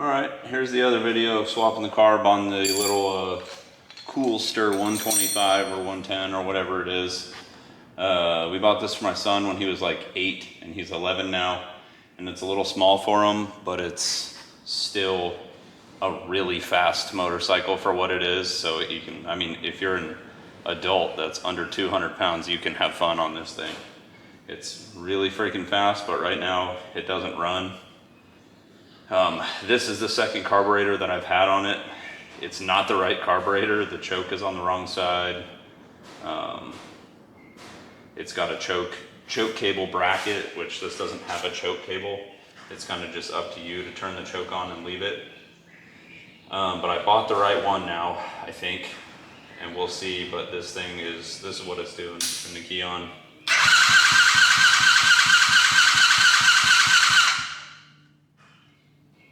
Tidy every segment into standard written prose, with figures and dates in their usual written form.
Alright, here's the other video of swapping the carb on the little COOLSTER 125 or 110 or whatever it is. We bought this for my son when he was like 8 and he's 11 now. And it's a little small for him, but it's still a really fast motorcycle for what it is. So you can, I mean, if you're an adult that's under 200 pounds, you can have fun on this thing. It's really freaking fast, but right now it doesn't run. This is the second carburetor that I've had on it. It's not the right carburetor. The choke is on the wrong side. It's got a choke cable bracket, which this doesn't have a choke cable. It's kind of just up to you to turn the choke on and leave it. But I bought the right one now, I think, and we'll see. But this is what it's doing. Turn the key on.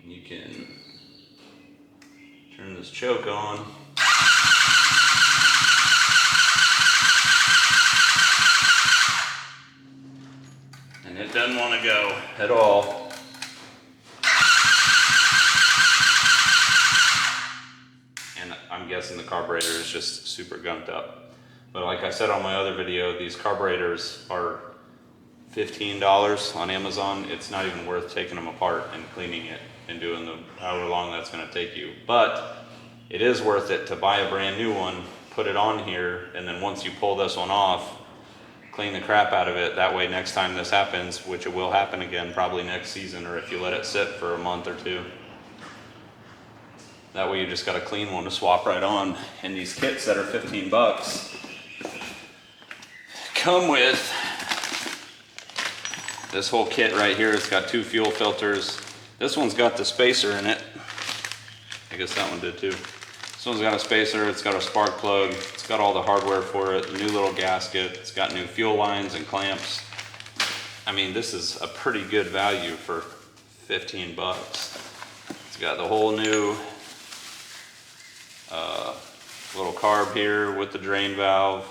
And you can turn this choke on. And it doesn't want to go at all. And I'm guessing the carburetor is just super gunked up. But like I said on my other video, these carburetors are $15 on Amazon. It's not even worth taking them apart and cleaning it and doing the however long that's going to take you. But it is worth it to buy a brand new one, put it on here, and then once you pull this one off, clean the crap out of it. That way next time this happens, which it will happen again probably next season, or if you let it sit for a month or two, that way you just got a clean one to swap right on. And these kits that are 15 bucks come with this whole kit right here. It's got 2 fuel filters. This one's got the spacer in it. I guess that one did too. This one's got a spacer, it's got a spark plug, it's got all the hardware for it, new little gasket, it's got new fuel lines and clamps. I mean, this is a pretty good value for 15 bucks. It's got the whole new little carb here with the drain valve.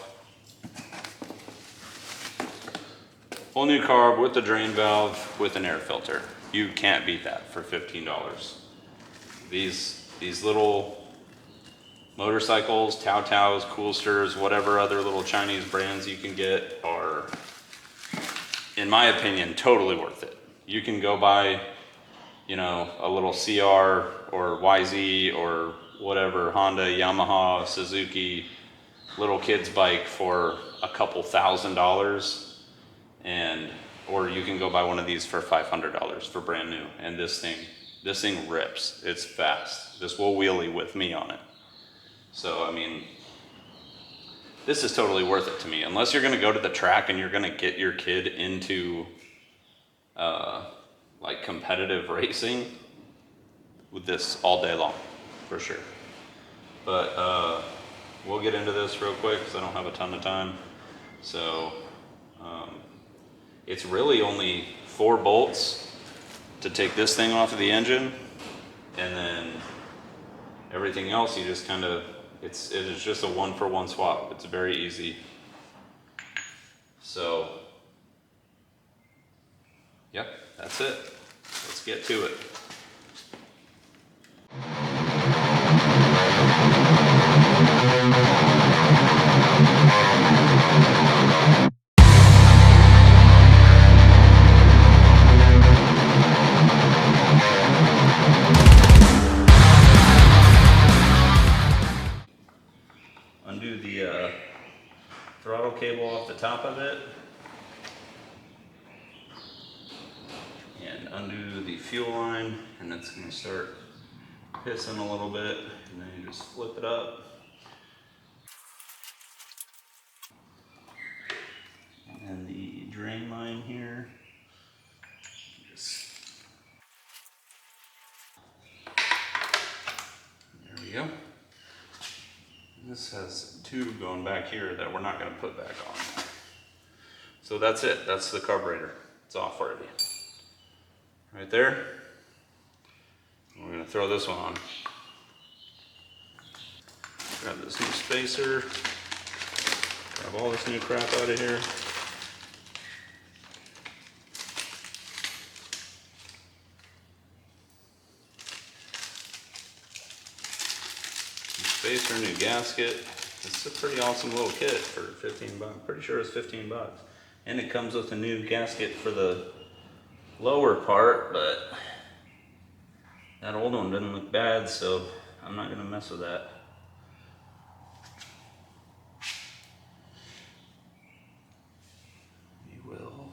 Whole new carb with the drain valve with an air filter. You can't beat that for $15. These little motorcycles, Taos, COOLSTERs, whatever other little Chinese brands you can get are, in my opinion, totally worth it. You can go buy, you know, a little CR or YZ or whatever, Honda, Yamaha, Suzuki, little kid's bike for a couple $1,000s. Or you can go buy one of these for $500 for brand new. And this thing rips. It's fast. This will wheelie with me on it. So I mean, this is totally worth it to me. Unless you're gonna go to the track and you're gonna get your kid into like competitive racing, with this all day long, for sure. But we'll get into this real quick because I don't have a ton of time. So it's really only 4 bolts to take this thing off of the engine, and then everything else you just kind of, it is just a 1-for-1 swap. It's very easy. So yep, that's it. Let's get to it. Undo the throttle cable off the top of it, and undo the fuel line, and it's going to start pissing a little bit, and then you just flip it up. And the drain line here. There we go. This has a tube going back here that we're not going to put back on. So that's it. That's the carburetor. It's off already. Right there. We're going to throw this one on. Grab this new spacer. Grab all this new crap out of here. spacer, new gasket. It's a pretty awesome little kit for 15 bucks. Pretty sure it's 15 bucks. And it comes with a new gasket for the lower part, but that old one didn't look bad, so I'm not gonna mess with that. We will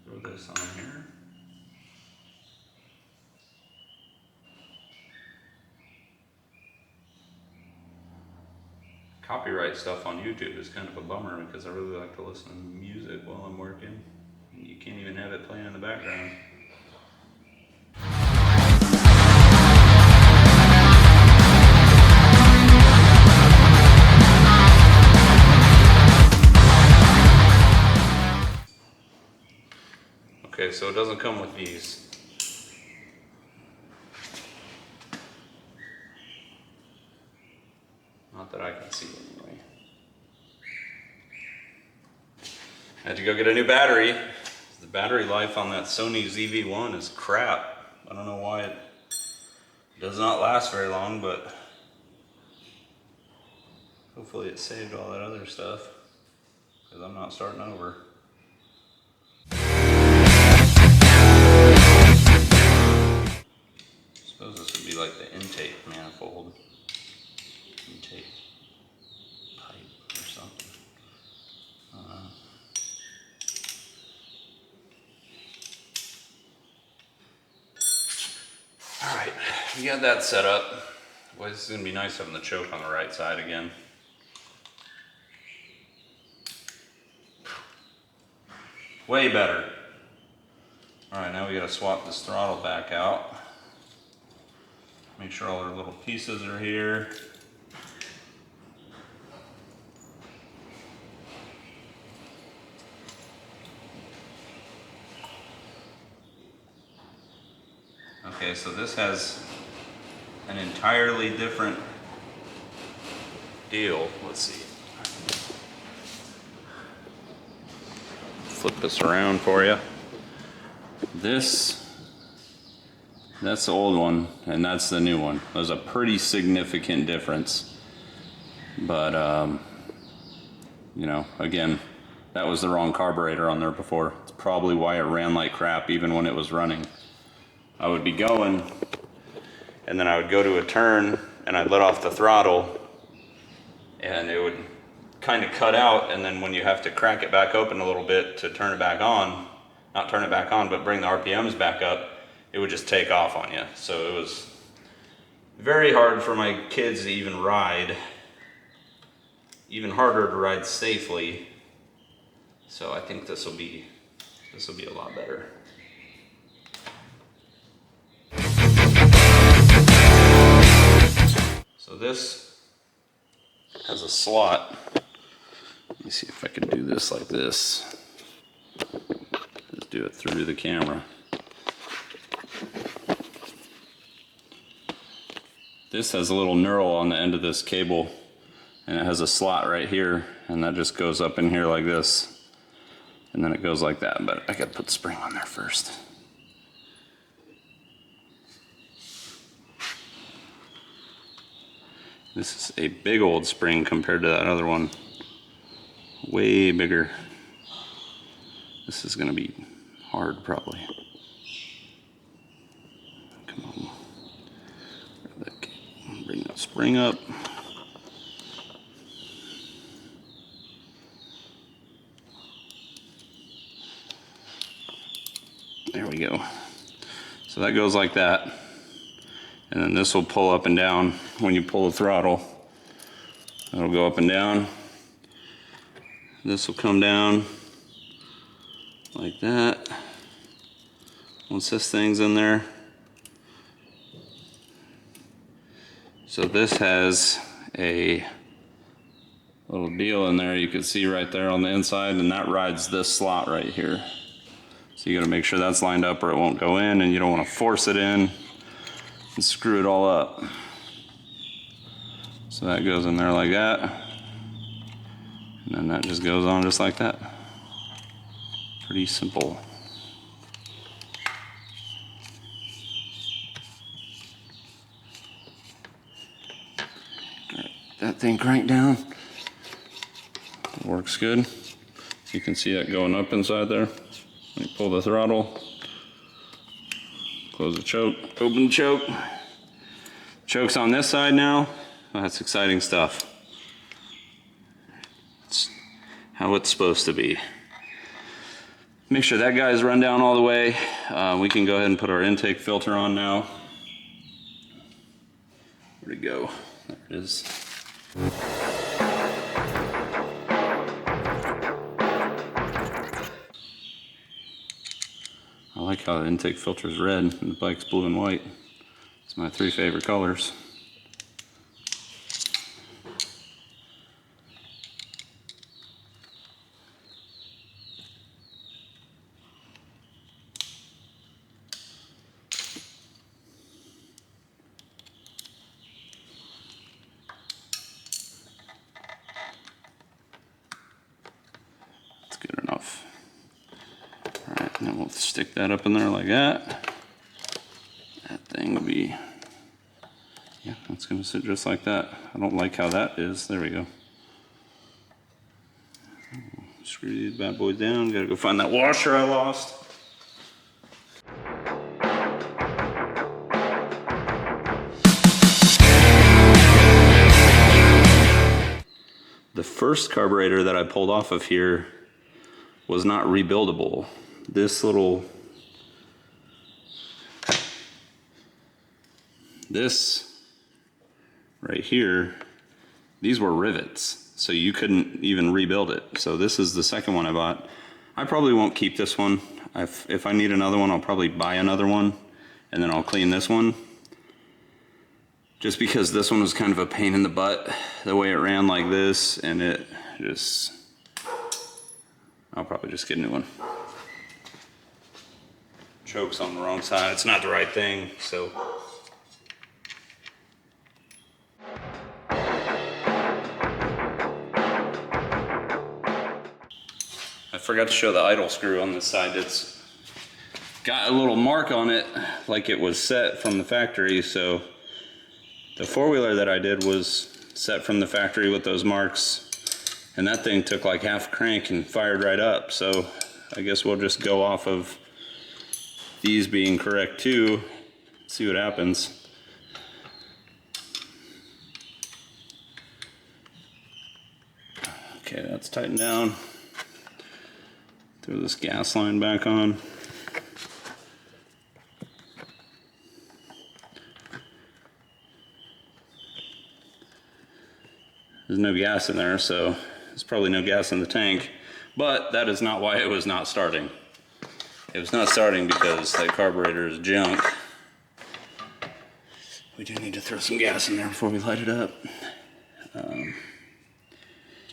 throw this on here. Copyright stuff on YouTube is kind of a bummer because I really like to listen to music while I'm working. You can't even have it playing in the background. Okay, so it doesn't come with these. Not that I can see anyway. I had to go get a new battery. The battery life on that Sony ZV-1 is crap. I don't know why it does not last very long, but hopefully it saved all that other stuff, because I'm not starting over. I suppose this would be like the intake manifold. Intake pipe or something. Alright, we got that set up. Boy, this is going to be nice having the choke on the right side again. Way better. Alright, now we got to swap this throttle back out. Make sure all our little pieces are here. Okay, so this has an entirely different deal. Let's see. Flip this around for you. That's the old one, and that's the new one. There's a pretty significant difference. But, you know, again, that was the wrong carburetor on there before. It's probably why it ran like crap even when it was running. I would be going, and then I would go to a turn, and I'd let off the throttle, and it would kind of cut out, and then when you have to crank it back open a little bit to turn it back on, not turn it back on, but bring the RPMs back up, it would just take off on you. So it was very hard for my kids to even ride, even harder to ride safely. So I think this will be a lot better. So this has a slot. Let me see if I can do this like this. Just do it through the camera. This has a little knurl on the end of this cable, and it has a slot right here, and that just goes up in here like this, and then it goes like that. But I gotta put the spring on there first. This is a big old spring compared to that other one. Way bigger. This is gonna be hard probably. Come on. Bring that spring up. There we go. So that goes like that. And then this will pull up and down when you pull the throttle. It'll go up and down. This will come down like that. Once this thing's in there. So this has a little deal in there you can see right there on the inside, and that rides this slot right here. So you gotta make sure that's lined up or it won't go in, and you don't wanna force it in and screw it all up. So that goes in there like that, and then that just goes on just like that. Pretty simple. that thing cranked down. It works good. You can see that going up inside there. You pull the throttle, close the choke, open the choke. Choke's on this side now. Oh, that's exciting stuff. It's how it's supposed to be. Make sure that guy's run down all the way. We can go ahead and put our intake filter on now. Where'd it go? There it is. I like how the intake filter is red and the bike's blue and white. It's my 3 favorite colors. That's good enough. Alright, and then we'll stick that up in there like that. That thing will be, yeah, that's going to sit just like that. I don't like how that is. There we go. Screw these bad boys down. Gotta go find that washer I lost. The first carburetor that I pulled off of here was not rebuildable. This right here, these were rivets, so you couldn't even rebuild it. So this is the second one I bought. I probably won't keep this one. If I need another one, I'll probably buy another one, and then I'll clean this one. Just because this one was kind of a pain in the butt, the way it ran like this, and it just, I'll probably just get a new one. Choke's on the wrong side. It's not the right thing, so. I forgot to show the idle screw on this side. It's got a little mark on it like it was set from the factory, so the four-wheeler that I did was set from the factory with those marks, and that thing took like half a crank and fired right up. So I guess we'll just go off of these being correct too, see what happens. Okay, that's tightened down. Throw this gas line back on. There's no gas in there, so there's probably no gas in the tank, but that is not why it was not starting. It was not starting because that carburetor is junk. We do need to throw some gas in there before we light it up.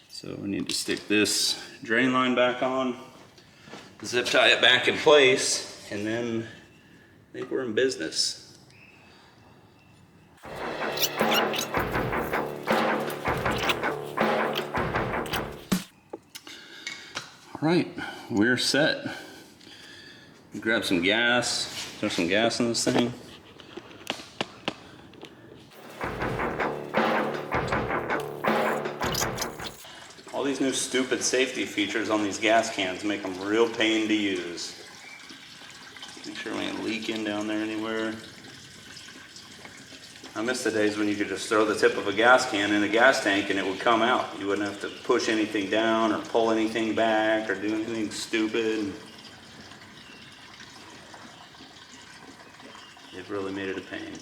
So we need to stick this drain line back on, zip tie it back in place, and then I think we're in business. All right, we're set. Grab some gas, throw some gas in this thing. All these new stupid safety features on these gas cans make them real pain to use. Make sure we ain't leaking down there anywhere. I miss the days when you could just throw the tip of a gas can in a gas tank and it would come out. You wouldn't have to push anything down or pull anything back or do anything stupid. It really made it a pain.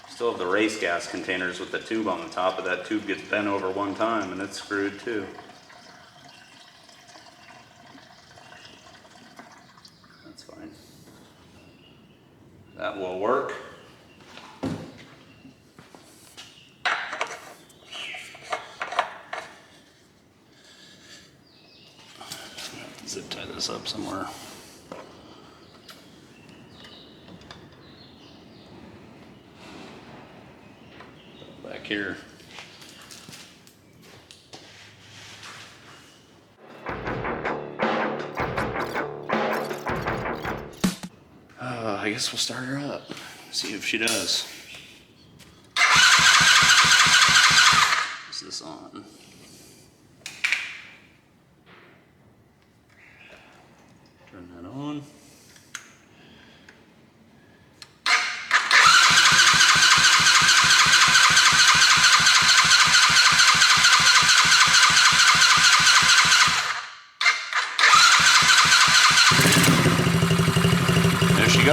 Still have the race gas containers with the tube on the top, but that tube gets bent over one time and it's screwed too. That's fine. That will work. Zip tie this up somewhere. Back here. I guess we'll start her up. See if she does.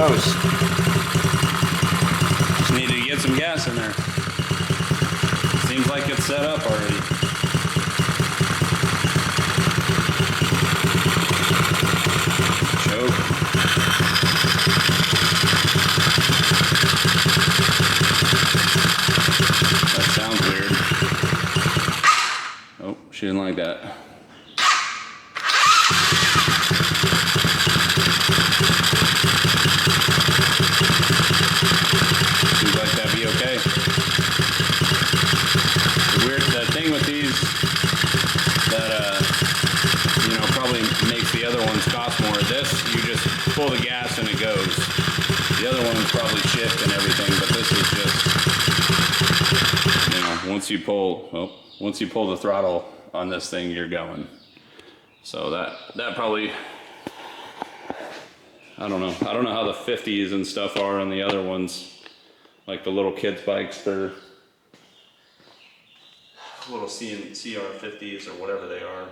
goes. Just need to get some gas in there. Seems like it's set up already. Choke. That sounds weird. Oh, she didn't like that. Seems like that'd be okay. The thing with these that you know, probably makes the other ones cost more. This, you just pull the gas and it goes. The other ones probably shift and everything, but this is just, you know, once you pull the throttle on this thing, you're going. So that probably, I don't know how the 50s and stuff are on the other ones, like the little kids bikes. They're little CR50s or whatever they are.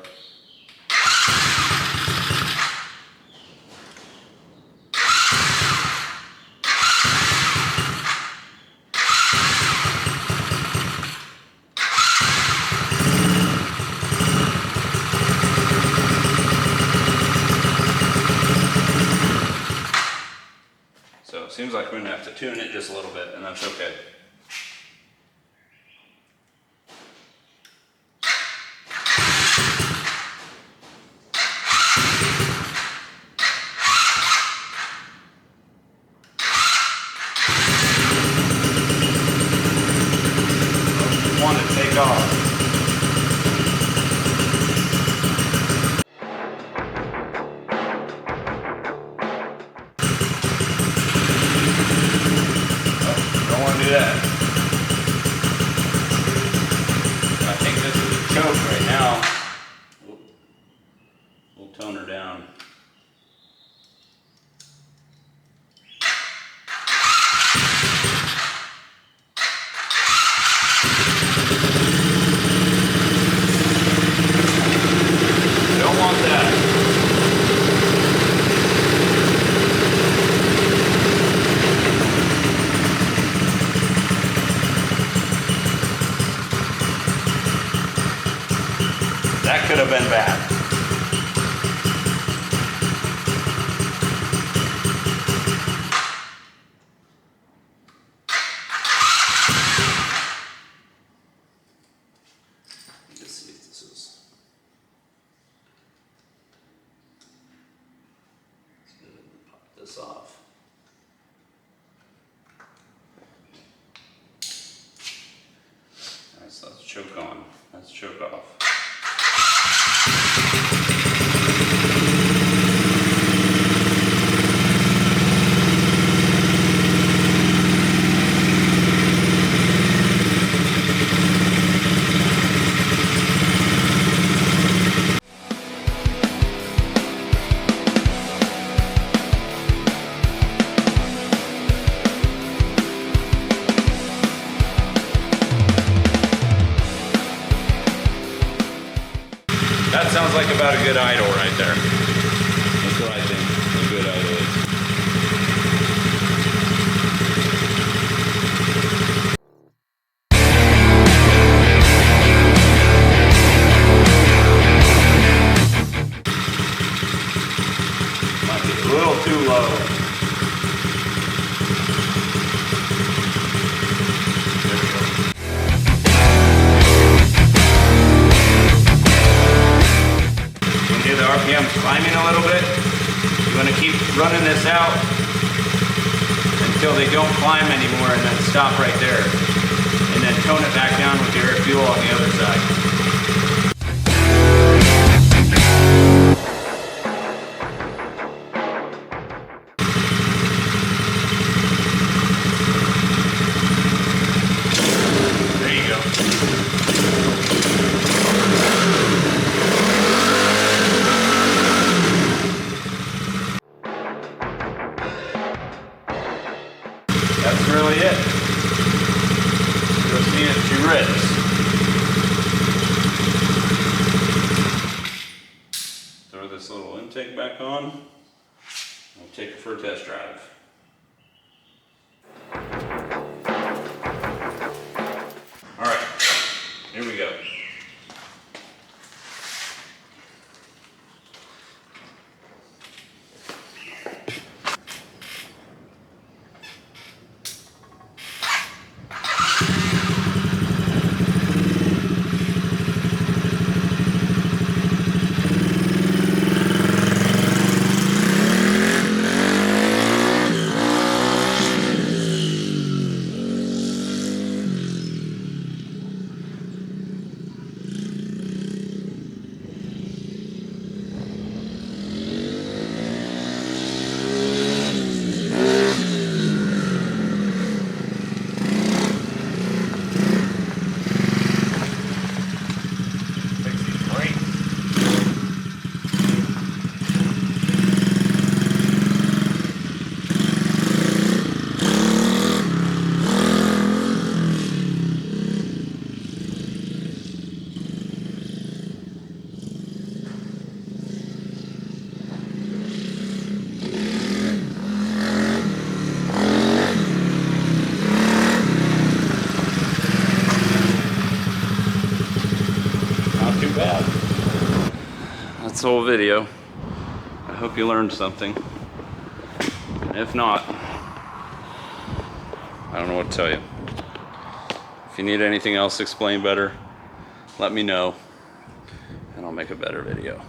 So it seems like we're gonna have to tune it just a little bit, and that's okay. Want to take off. Oh, don't want to do that. I think this is a choke right now. We'll tone her down. That could have been bad. Let's see if this is. Let's pop this off. Alright, so that's choke on. That's choke off. That sounds like about a good idle right there. That's what I think a good idle is. Might be a little too low. RPM's climbing a little bit. You want to keep running this out until they don't climb anymore, and then stop right there. And then tone it back down with your air fuel on the other side. There you go. That's really it. Just need it to rinse. Throw this little intake back on. We'll take it for a test drive. That's the whole video. I hope you learned something. And if not, I don't know what to tell you. If you need anything else explained better, let me know, and I'll make a better video.